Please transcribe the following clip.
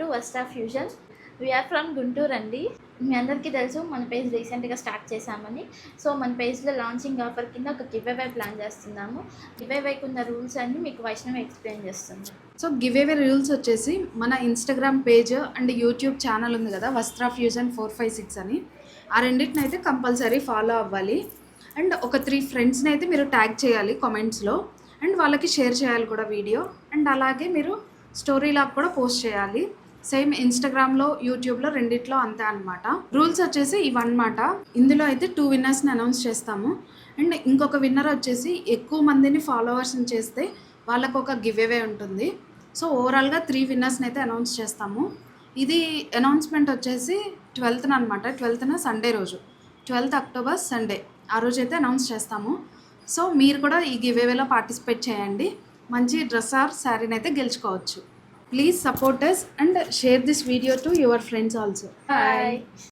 To Vastra fusion. We are from Guntur అండి. మీ అందరికీ తెలుసు మన పేజ్ రీసెంట్గా స్టార్ట్ చేశామని. సో మన పేజ్లో లాంచింగ్ ఆఫర్ కింద ఒక గివ్ అవే ప్లాన్ చేస్తున్నాము. గివ్ అవేకి ఉన్న రూల్స్ అన్ని మీకు వైష్ణవి ఎక్స్ప్లెయిన్ చేస్తుంది. సో గివ్ అవే రూల్స్ వచ్చేసి మన Instagram page and YouTube channel ఉంది కదా, వస్త్రా ఫ్యూజన్ 456 అని. ఆ రెండింటిని అయితే కంపల్సరీ ఫాలో అవ్వాలి. అండ్ ఒక 3 ఫ్రెండ్స్ని అయితే మీరు ట్యాగ్ చేయాలి కామెంట్స్లో. అండ్ వాళ్ళకి షేర్ చేయాలి కూడా వీడియో. అండ్ అలాగే మీరు స్టోరీలాగా కూడా పోస్ట్ చేయాలి. సేమ్ ఇన్స్టాగ్రామ్లో యూట్యూబ్లో రెండిట్లో అంతే అనమాట. రూల్స్ వచ్చేసి ఇవన్నమాట. ఇందులో అయితే 2 విన్నర్స్ని అనౌన్స్ చేస్తాము. అండ్ ఇంకొక విన్నర్ వచ్చేసి ఎక్కువ మందిని ఫాలోవర్స్ని చేస్తే వాళ్ళకు ఒక గివ్ అవే ఉంటుంది. సో ఓవరాల్గా 3 విన్నర్స్ని అయితే అనౌన్స్ చేస్తాము. ఇది అనౌన్స్మెంట్ వచ్చేసి 12th అనమాట. 12th సండే రోజు, 12th అక్టోబర్ సండే, ఆ రోజు అయితే అనౌన్స్ చేస్తాము. సో మీరు కూడా ఈ గివ్ అవేలో పార్టిసిపేట్ చేయండి. మంచి డ్రెస్ ఆర్ శారీని అయితే గెలుచుకోవచ్చు. Please support us and share this video to your friends also. Bye.